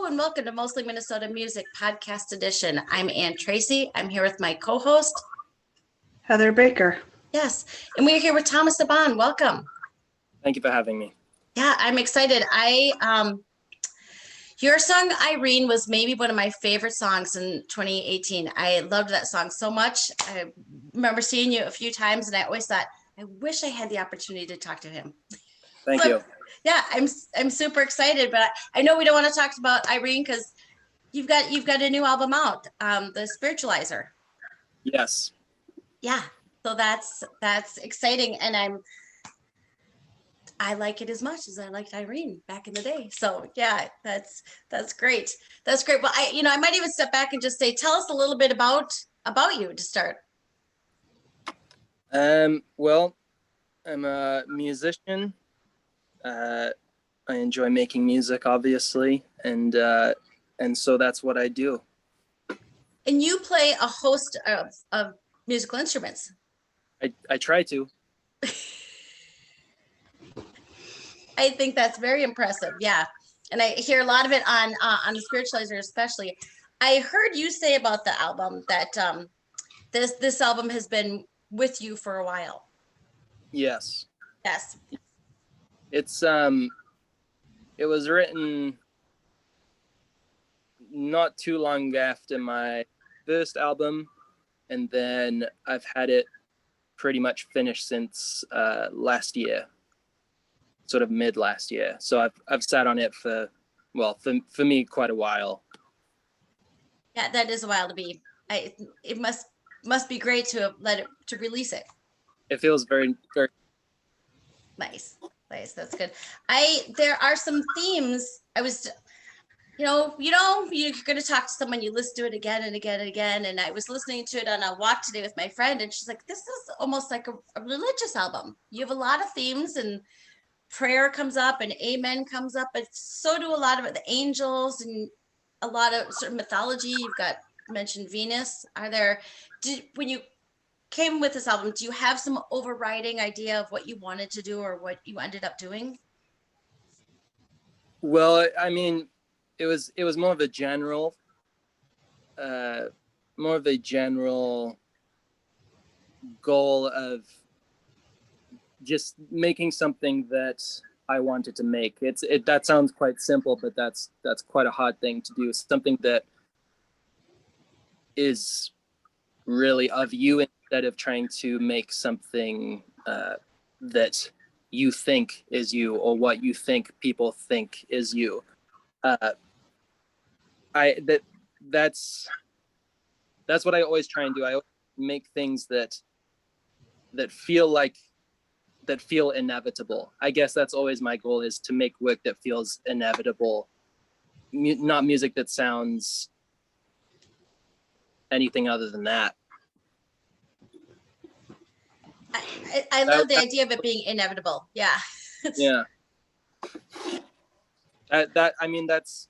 and welcome to Mostly Minnesota Music Podcast Edition. I'm Ann Tracy. I'm here with my co-host, Heather Baker. Yes, and we're here with Thomas Abban. Welcome. Thank you for having me. Yeah, I'm excited. Your song Irene was maybe one of my favorite songs in 2018. I loved that song so much. I remember seeing you a few times, and I always thought, I wish I had the opportunity to talk to him. Thank you. Yeah, I'm super excited, but I know we don't want to talk about Irene because you've got a new album out, The Spiritualizer. Yes. Yeah, so that's exciting, and I like it as much as I liked Irene back in the day. So yeah, that's great. That's great. Well, I might even step back and just say, tell us a little bit about you to start. Well, I'm a musician. I enjoy making music, obviously, and so that's what I do. And you play a host of musical instruments. I try to. I think that's very impressive. Yeah, and I hear a lot of it on the Spiritualizer, especially. I heard you say about the album that this album has been with you for a while. Yes. Yes. It's it was written not too long after my first album, and then I've had it pretty much finished since last year, sort of mid last year. So I've sat on it for me quite a while. Yeah, that is a while to be. It must be great to release it. It feels very, very nice. That's good. There are some themes. I was, you're going to talk to someone, you listen to it again and again and again. And I was listening to it on a walk today with my friend, and she's like, this is almost like a religious album. You have a lot of themes, and prayer comes up and amen comes up, but so do a lot of it, the angels and a lot of sort of mythology. You've got mentioned Venus. When you came with this album, do you have some overriding idea of what you wanted to do or what you ended up doing? Well, I mean, it was more of a general goal of just making something that I wanted to make. That sounds quite simple, but that's quite a hard thing to do. Something that is really of you, instead of trying to make something that you think is you, or what you think people think is you. That's what I always try and do. I always make things that feel inevitable. I guess that's always my goal, is to make work that feels inevitable, not music that sounds anything other than that. I love the idea of it being inevitable. Yeah. Yeah. That's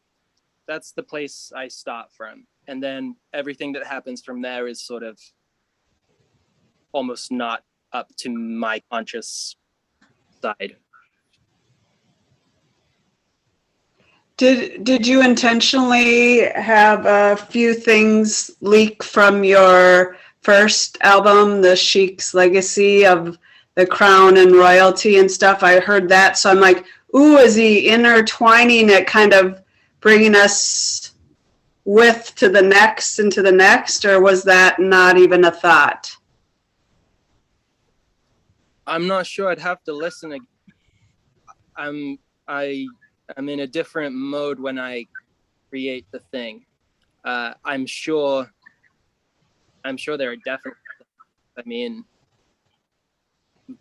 the place I start from, and then everything that happens from there is sort of almost not up to my conscious side. Did you intentionally have a few things leak from your first album, The Sheik's Legacy, of the crown and royalty and stuff? I heard that, so I'm like, ooh, is he intertwining it, kind of bringing us to the next and to the next, or was that not even a thought? I'm not sure. I'd have to listen again. I'm in a different mode when I create the thing. I'm sure there are definitely,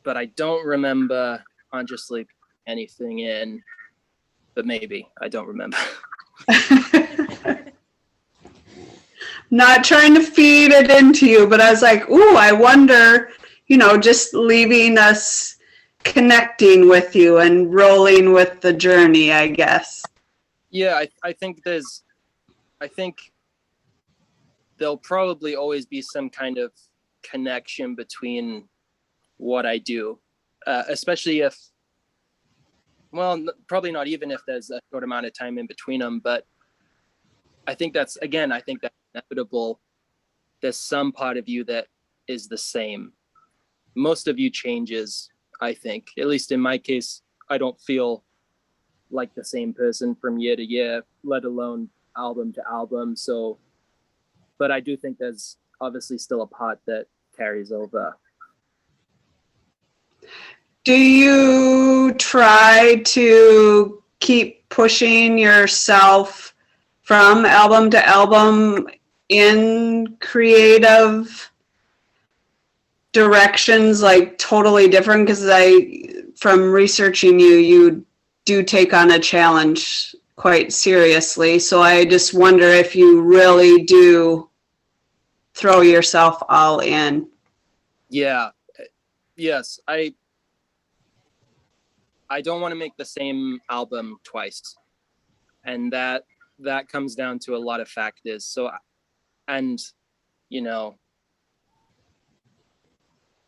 but I don't remember consciously anything in, but maybe I don't remember. Not trying to feed it into you, but I was like, ooh, I wonder, just leaving us connecting with you and rolling with the journey, I guess. Yeah, I think there'll probably always be some kind of connection between what I do, especially probably not even if there's a short amount of time in between them, but I think that's inevitable. There's some part of you that is the same. Most of you changes, I think. At least in my case, I don't feel like the same person from year to year, let alone album to album. So, but I do think there's obviously still a part that carries over. Do you try to keep pushing yourself from album to album in creative directions, like totally different? Because from researching you, you do take on a challenge quite seriously. So I just wonder if you really do throw yourself all in. Yeah. Yes. I don't want to make the same album twice. And that comes down to a lot of factors. So, and, you know,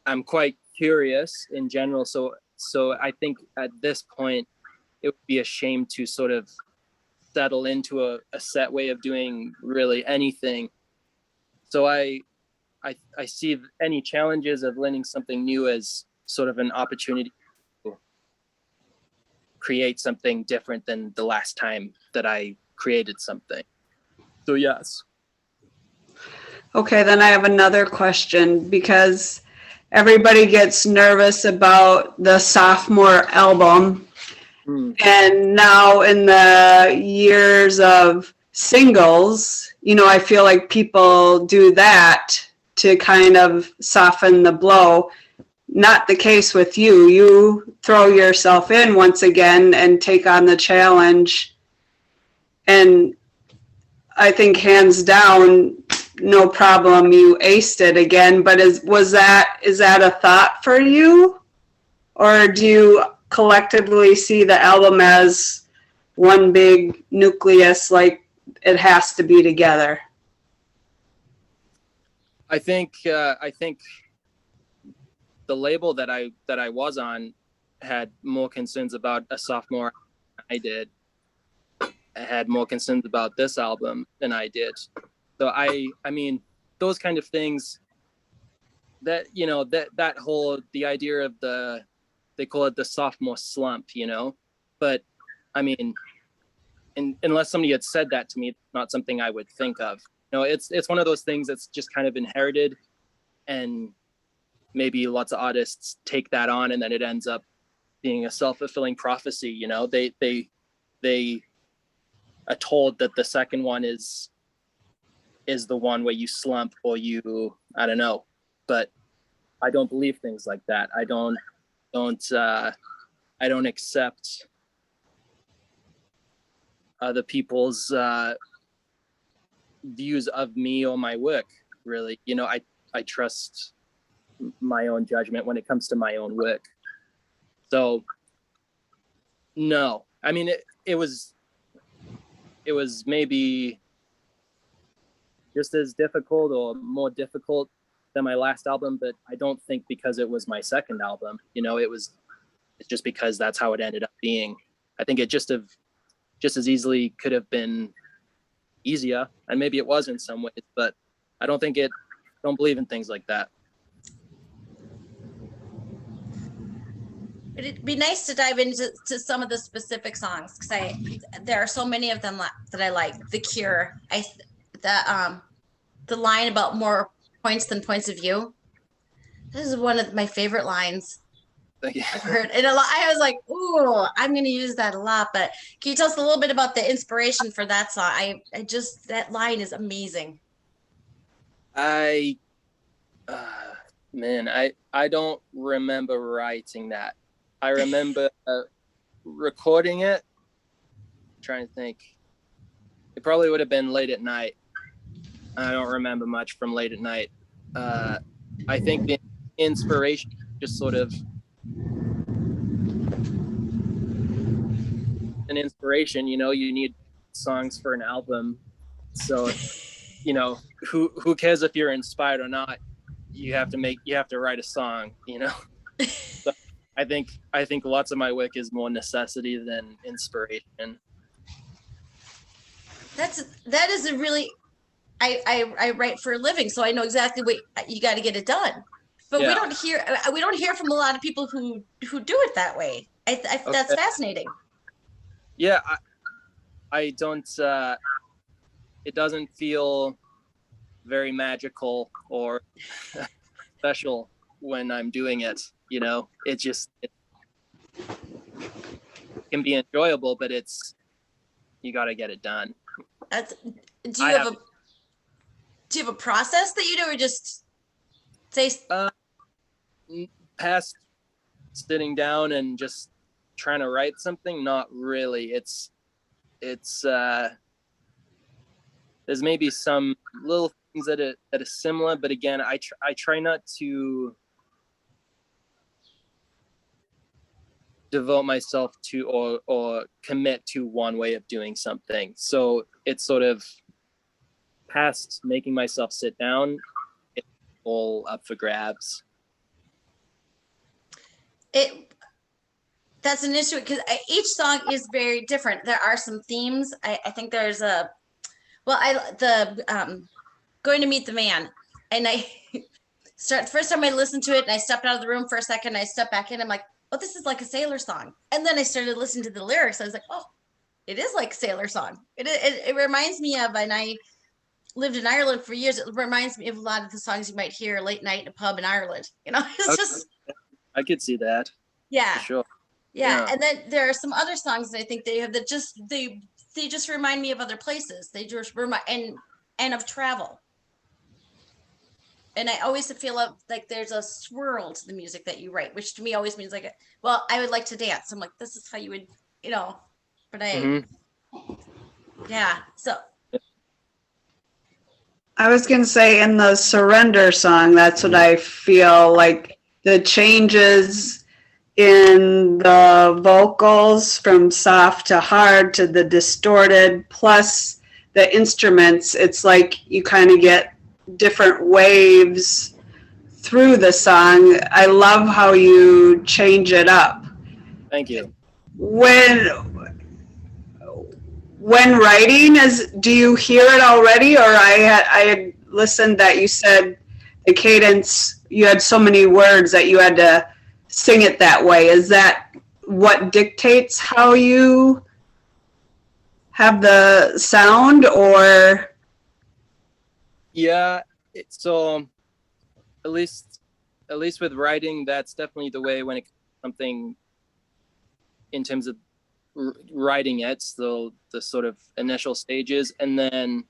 I'm quite curious in general. So I think at this point, it would be a shame to sort of settle into a set way of doing really anything. So I see any challenges of learning something new as sort of an opportunity to create something different than the last time that I created something. So yes. Okay, then I have another question, because everybody gets nervous about the sophomore album. And now in the years of singles, I feel like people do that to kind of soften the blow. Not the case with you. You throw yourself in once again and take on the challenge. And I think hands down, no problem, you aced it again. But is that a thought for you? Or do you collectively see the album as one big nucleus, like it has to be together? I think the label that I was on had more concerns about a sophomore than I did. I had more concerns about this album than I did. So I mean, those kind of things, that, that whole, the idea of they call it the sophomore slump, but I mean, unless somebody had said that to me, it's not something I would think of. It's one of those things that's just kind of inherited, and maybe lots of artists take that on, and then it ends up being a self-fulfilling prophecy. They are told that the second one is the one where you slump, or I don't know, but I don't believe things like that. I don't accept other people's views of me or my work, really. I trust my own judgment when it comes to my own work. So no, I mean, it was maybe just as difficult or more difficult than my last album, but I don't think because it was my second album. It's just because that's how it ended up being. I think it just as easily could have been easier, and maybe it was in some ways, but I don't believe in things like that. It'd be nice to dive into some of the specific songs, because there are so many of them that I like. The Cure, the line about more points than points of view. This is one of my favorite lines I've heard. And I was like, ooh, I'm going to use that a lot. But can you tell us a little bit about the inspiration for that song? That line is amazing. I don't remember writing that. I remember recording it. I'm trying to think. It probably would have been late at night. I don't remember much from late at night. I think the inspiration just sort of an inspiration. You need songs for an album, so who cares if you're inspired or not? You have to write a song. So I think lots of my work is more necessity than inspiration. that is a really I write for a living, so I know exactly what you got to get it done. But Yeah. we don't hear from a lot of people who do it that way. That's Okay. fascinating. Yeah, I don't. It doesn't feel very magical or special when I'm doing it. You know, it can be enjoyable, but you got to get it done. That's do I you have have a do you have a process that you do, or just say past sitting down and just trying to write something. Not really. It's there's maybe some little things that are similar, but again, I try not to devote myself to or commit to one way of doing something. So it's sort of past making myself sit down, it's all up for grabs. it? That's an issue because each song is very different. There are some themes. I think there's a well, I the going to meet the man, and I start first time I listened to it, and I stepped out of the room for a second. I stepped back in. I'm like, oh, this is like a sailor song. And then I started listening to the lyrics. I was like, oh, it is like a sailor song. It reminds me of, and I lived in Ireland for years. It reminds me of a lot of the songs you might hear late night in a pub in Ireland. You know, it's Okay. just I could see that yeah. for sure. Yeah, Yeah. and then there are some other songs that I think they have that they just remind me of other places. They just remind and of travel. And I always feel like there's a swirl to the music that you write, which to me always means like, well, I would like to dance. I'm like, this is how you would, you know. But yeah. So I was going to say in the Surrender song, that's what I feel like the changes in the vocals from soft to hard to the distorted, plus the instruments. It's like you kind of get different waves through the song. I love how you change it up. Thank you. When writing, do you hear it already, or I had listened that you said the cadence, you had so many words that you had to sing it that way. Is that what dictates how you have the sound, or? Yeah, so at least with writing, that's definitely the way when it comes to something in terms of writing it, so the sort of initial stages, and then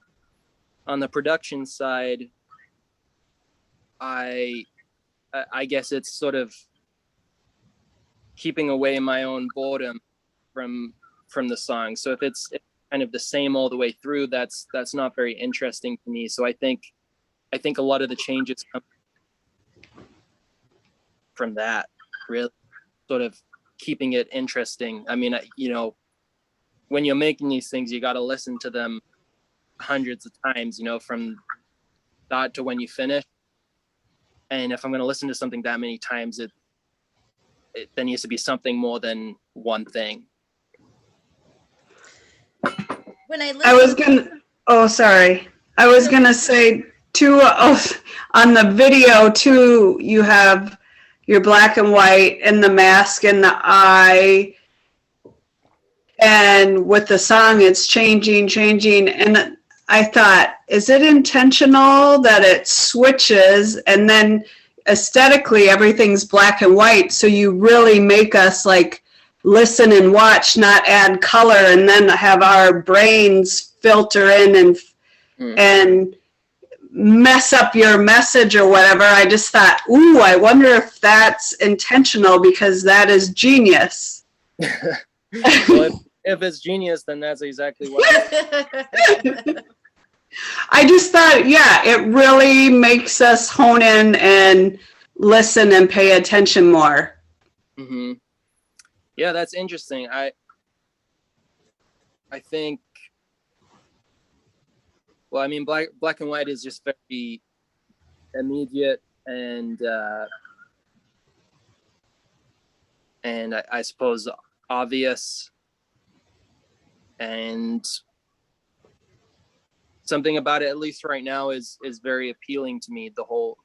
on the production side, I guess it's sort of keeping away my own boredom from the song. So if it's kind of the same all the way through, that's not very interesting to me. So I think a lot of the changes come from that, really sort of keeping it interesting. I mean, you know, when you're making these things, you got to listen to them hundreds of times, you know, from start to when you finish. And if I'm going to listen to something that many times, it there needs to be something more than one thing. when I I was listen, gonna, oh, sorry. I was gonna say too, on the video too, you have your black and white and the mask and the eye. And with the song, it's changing. And I thought, is it intentional that it switches and then aesthetically everything's black and white? So you really make us like listen and watch, not add color and then have our brains filter in and mess up your message or whatever. I just thought, ooh, I wonder if that's intentional, because that is genius. Well, if it's genius, then that's exactly what I just thought, yeah, it really makes us hone in and listen and pay attention more. Mm-hmm. Yeah, that's interesting. I think, well, I mean, black and white is just very immediate and I suppose obvious, and something about it, at least right now, is very appealing to me. The whole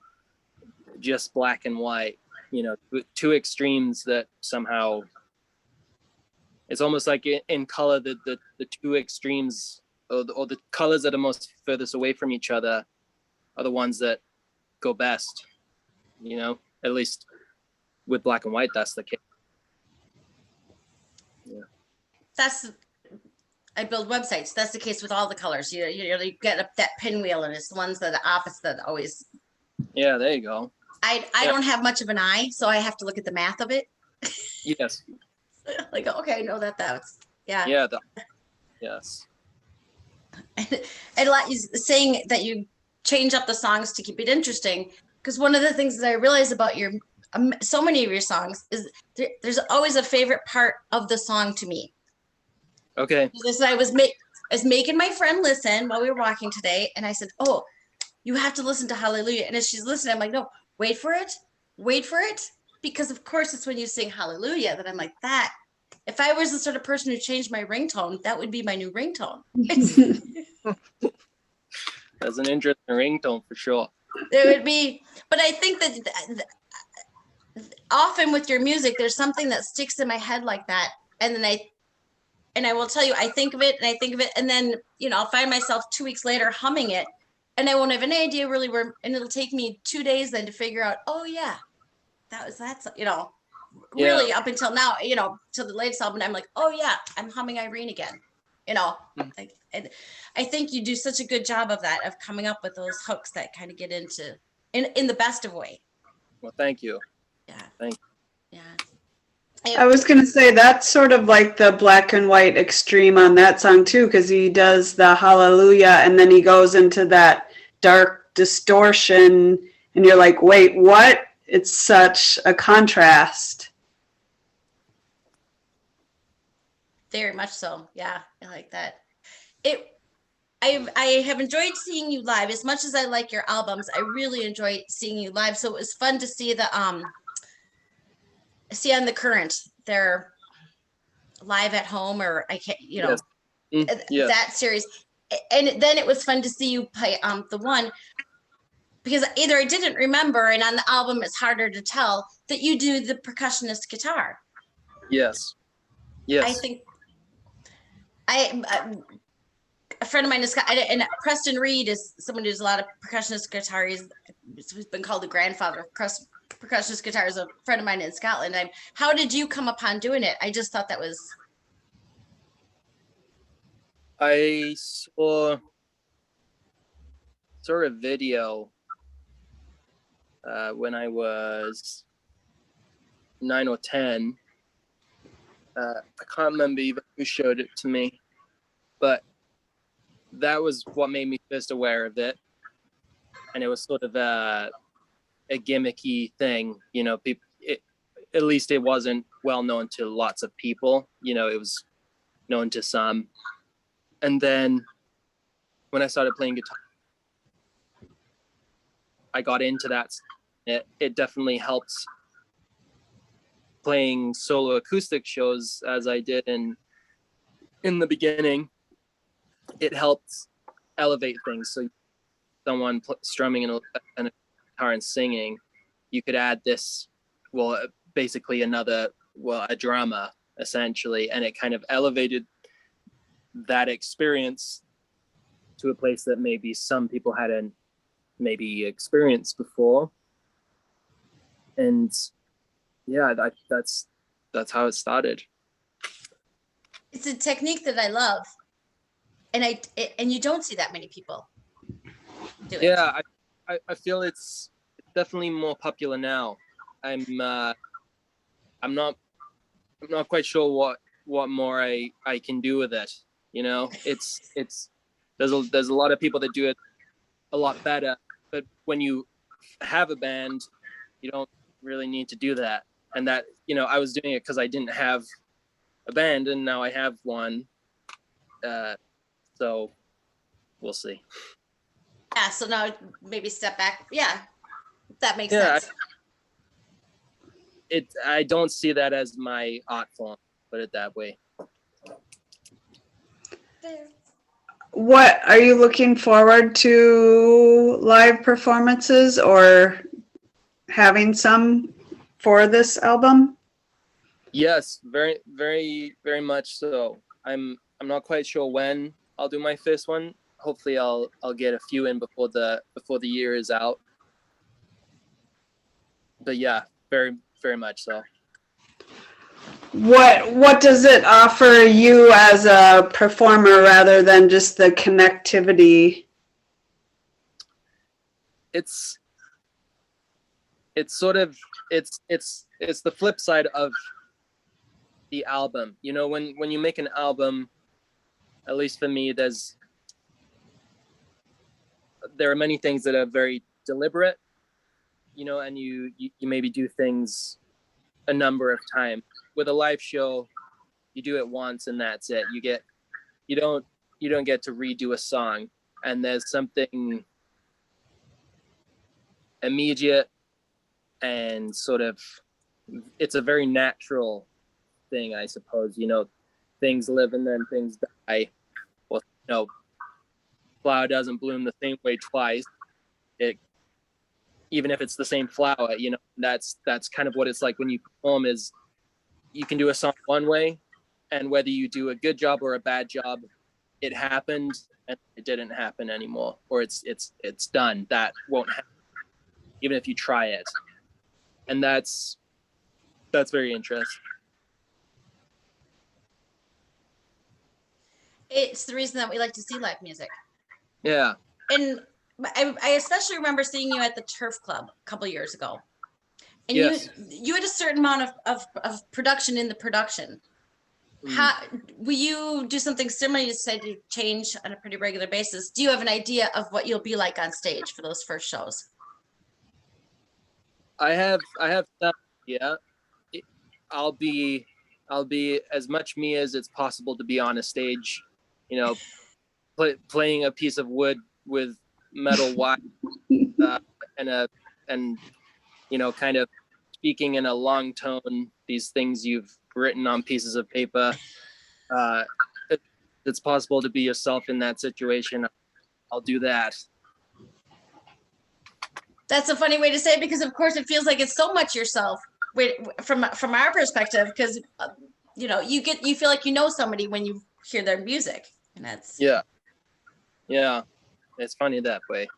just black and white, you know, two extremes that somehow it's almost like in color the two extremes or the colors that are most furthest away from each other are the ones that go best, you know, at least with black and white, that's the case. I build websites. That's the case with all the colors. You get up that pinwheel, and it's the ones that are the opposite that always. Yeah, there you go. I don't have much of an eye, so I have to look at the math of it. Yes. Like, okay, I know that's yeah. Yeah. Yes. And like you saying that you change up the songs to keep it interesting, because one of the things that I realize about your so many of your songs is there's always a favorite part of the song to me. Okay. This I was making my friend listen while we were walking today, and I said, "Oh, you have to listen to Hallelujah." And as she's listening, I'm like, "No, wait for it, because of course it's when you sing Hallelujah that I'm like that." If I was the sort of person who changed my ringtone, that would be my new ringtone. That's an interesting ringtone for sure. It would be, but I think that often with your music, there's something that sticks in my head like that, and then I will tell you, I think of it, and then I'll find myself 2 weeks later humming it, and I won't have any idea really where, and it'll take me 2 days then to figure out, oh yeah, that's really Yeah. up until now, to the latest album, I'm like, oh yeah, I'm humming Irene again, like, and I think you do such a good job of that, of coming up with those hooks that kind of get into in the best of way. Well, thank you. Yeah. Thank you. Yeah. I was going to say that's sort of like the black and white extreme on that song too, because he does the hallelujah and then he goes into that dark distortion and you're like, wait, what? It's such a contrast. Very much so. Yeah, I like that. I have enjoyed seeing you live as much as I like your albums. I really enjoyed seeing you live. So it was fun to see see on the Current they're live at home, or I can't, Yes. Yes. that series. And then it was fun to see you play the one, because either I didn't remember, and on the album it's harder to tell that you do the percussionist guitar. Yes. Yes. I think a friend of mine is, and Preston Reed is someone who does a lot of percussionist guitar. He's been called the grandfather of percussionist guitar. Is a friend of mine in Scotland. How did you come upon doing it? I just thought that was. I saw a video when I was 9 or 10. I can't remember even who showed it to me, but that was what made me first aware of it. And it was sort of a gimmicky thing, people, at least it wasn't well known to lots of people, it was known to some. And then when I started playing guitar, I got into that. It definitely helps playing solo acoustic shows as I did in the beginning. It helped elevate things. So someone strumming a guitar and singing, you could add this, basically a drama essentially, and it kind of elevated that experience to a place that maybe some people hadn't maybe experienced before. And yeah, that's how it started. It's a technique that I love, and you don't see that many people do it. Yeah, I feel it's definitely more popular now. I'm not quite sure what more I can do with it. It's there's a lot of people that do it a lot better, but when you have a band, you don't really need to do that. And that, I was doing it because I didn't have a band, and now I have one. So we'll see. Yeah, so now maybe step back. Yeah, that makes sense. I don't see that as my art form, put it that way. what are you looking forward to live performances or having some for this album? Yes, very, very, very much so. I'm not quite sure when I'll do my first one. Hopefully I'll get a few in before the year is out. But yeah, very, very much so. What does it offer you as a performer rather than just the connectivity? It's sort of it's the flip side of the album. You know, when you make an album, at least for me, there are many things that are very deliberate, you know, and you maybe do things a number of times. With a live show, you do it once and that's it. You don't get to redo a song, and there's something immediate and sort of, it's a very natural thing, I suppose. You know, things live and then things die. Well, you know, flower doesn't bloom the same way twice. Even if it's the same flower, you know, that's kind of what it's like when you perform. Is you can do a song one way, and whether you do a good job or a bad job, it happened and it didn't happen anymore, or it's done. That won't happen, even if you try it. And that's very interesting. It's the reason that we like to see live music. Yeah. And I especially remember seeing you at the Turf Club a couple years ago. And yes. you had a certain amount of production in the production. How will you do something similar? You said you change on a pretty regular basis. Do you have an idea of what you'll be like on stage for those first shows? I have some, yeah. I'll be as much me as it's possible to be on a stage, you know, playing a piece of wood with metal wire, and you know, kind of speaking in a long tone these things you've written on pieces of paper. It's possible to be yourself in that situation. I'll do that. That's a funny way to say it, because of course it feels like it's so much yourself from our perspective, because you know, you feel like you know somebody when you hear their music, and that's yeah it's funny that way.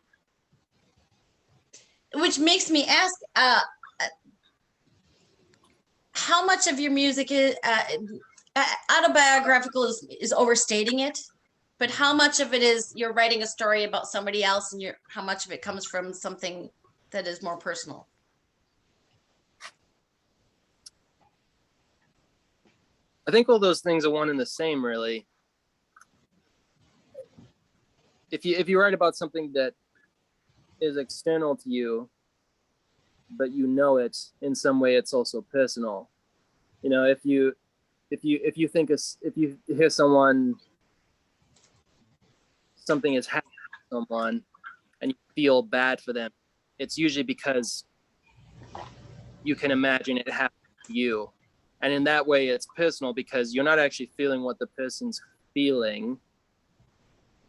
Which makes me ask, how much of your music is autobiographical is overstating it, but how much of it is you're writing a story about somebody else, and how much of it comes from something that is more personal? I think all those things are one and the same, really. If you write about something that is external to you, but you know it in some way, it's also personal. You know, if you hear something is happening to someone and you feel bad for them, it's usually because you can imagine it happening to you. And in that way, it's personal, because you're not actually feeling what the person's feeling,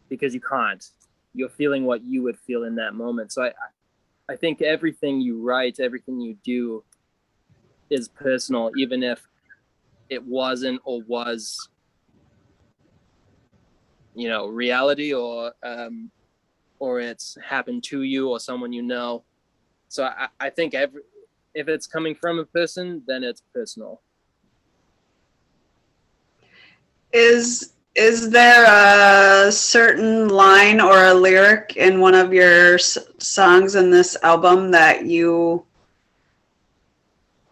because you can't. You're feeling what you would feel in that moment. So I think everything you write, everything you do is personal, even if it wasn't or was, you know, reality, or it's happened to you or someone you know. So I think if it's coming from a person, then it's personal. Is there a certain line or a lyric in one of your songs in this album that you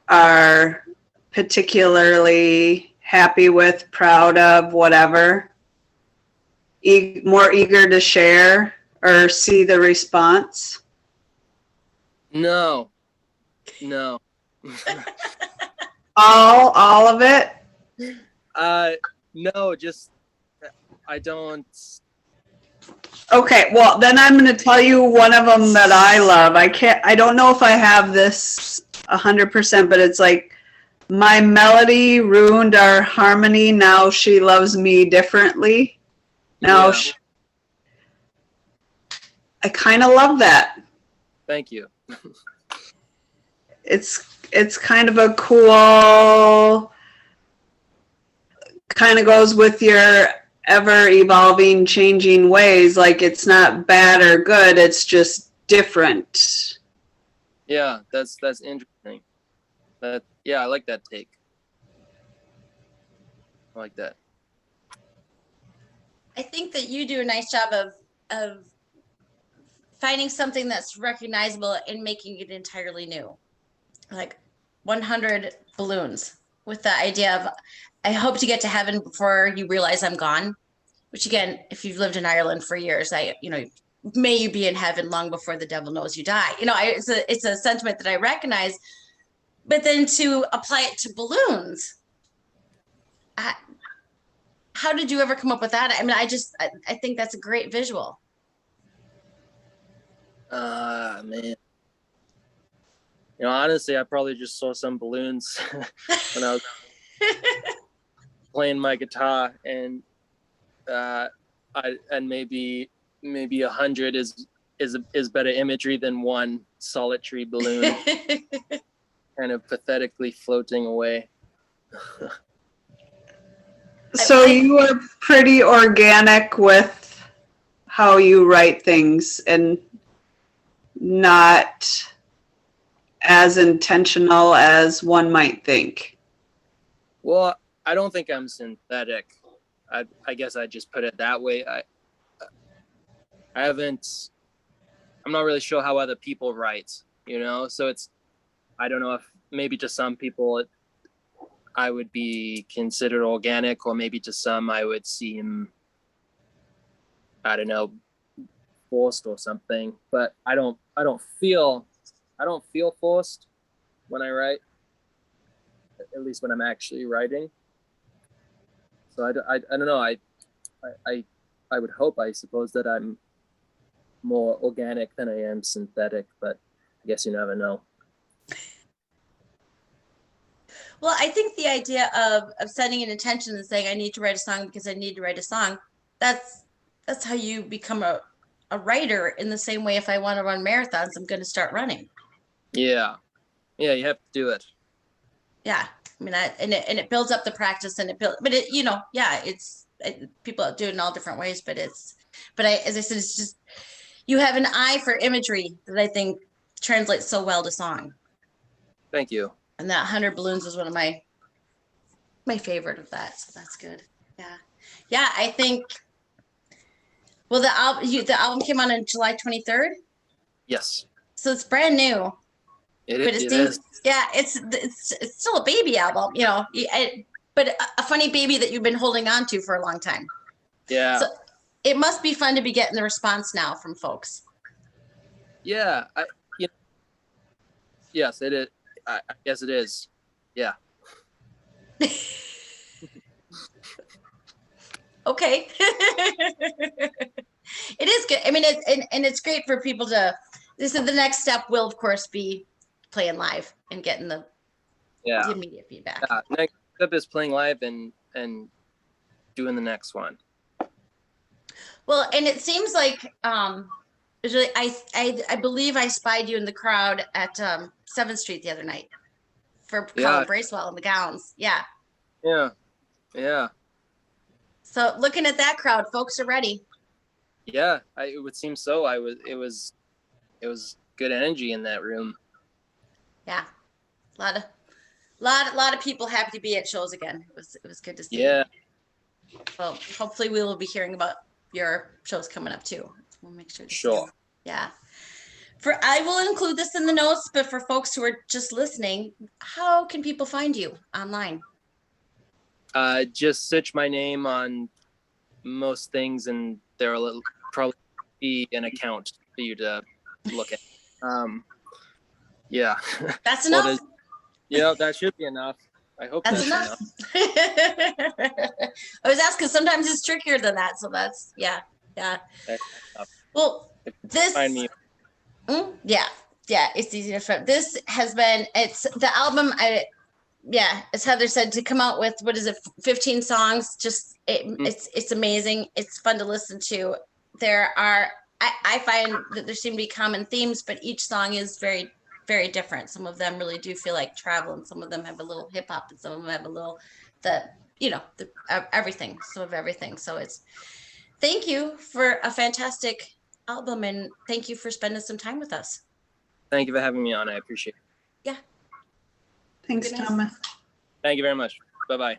are particularly happy with, proud of, whatever, more eager to share or see the response? No. All of it? No, just I don't. Okay, well then I'm going to tell you one of them that I love. I don't know if I have this 100%, but it's like, my melody ruined our harmony. Now she loves me differently. Now, Yeah. I kind of love that. Thank you. It's kind of a cool, kind of goes with your ever evolving, changing ways. Like it's not bad or good. It's just different. Yeah, that's interesting. Yeah, I like that take. I like that. I think that you do a nice job of finding something that's recognizable and making it entirely new. Like 100 balloons with the idea of, I hope to get to heaven before you realize I'm gone. Which again, if you've lived in Ireland for years, may you be in heaven long before the devil knows you die. It's a sentiment that I recognize. But then to apply it to balloons, how did you ever come up with that? I mean, I think that's a great visual. Man. Honestly, I probably just saw some balloons when I was playing my guitar, and maybe 100 is better imagery than one solitary balloon, kind of pathetically floating away. So you are pretty organic with how you write things and not as intentional as one might think. Well, I don't think I'm synthetic. I guess I just put it that way. I'm not really sure how other people write, so I don't know if maybe to some people I would be considered organic, or maybe to some I would seem, I don't know, forced or something. But I don't feel forced when I write, at least when I'm actually writing. So I don't know. I would hope, I suppose, that I'm more organic than I am synthetic, but I guess you never know. Well, I think the idea of setting an intention and saying, I need to write a song because I need to write a song, that's how you become a writer. In the same way, if I want to run marathons, I'm going to start running. Yeah, you have to do it. Yeah, I mean, and it builds up the practice, and people do it in all different ways, but as I said, it's just, you have an eye for imagery that I think translates so well to song. Thank you. And that 100 balloons was one of my favorite of that. So that's good. Yeah. I think. Well, the album came out on July 23rd. Yes. So it's brand new. It seems, is. Yeah, it's still a baby album, but a funny baby that you've been holding on to for a long time. Yeah. So it must be fun to be getting the response now from folks. Yeah. Yes, it is. I guess it is. Yeah. Okay. It is good. I mean, it's great for people to. This is the next step. Will of course be playing live and getting the immediate feedback. Next step is playing live and doing the next one. Well, and it seems like really, I believe I spied you in the crowd at 7th Street the other night for Colin Bracewell and the Gowns. Yeah. So looking at that crowd, folks are ready. Yeah, it would seem so. It was good energy in that room. Yeah, a lot of people happy to be at shows again. It was good to see. Yeah. Well, hopefully we will be hearing about your shows coming up too. We'll make sure. Sure. Yeah. I will include this in the notes, but for folks who are just listening, how can people find you online? Just search my name on most things, and there will probably be an account for you to look at. Yeah. That's enough. That should be enough. I hope that's enough. I was asking, sometimes it's trickier than that. So that's, yeah. Well, this, find me. Yeah, it's easy to find. This has been, it's the album. As Heather said, to come out with, what is it, 15 songs, just it's amazing. It's fun to listen to. I find that there seem to be common themes, but each song is very, very different. Some of them really do feel like travel, and some of them have a little hip hop, and some of them have a little everything, some of everything. So thank you for a fantastic album, and thank you for spending some time with us. Thank you for having me on. I appreciate it. Yeah. Thanks, Goodness. Thomas. Thank you very much. Bye-bye.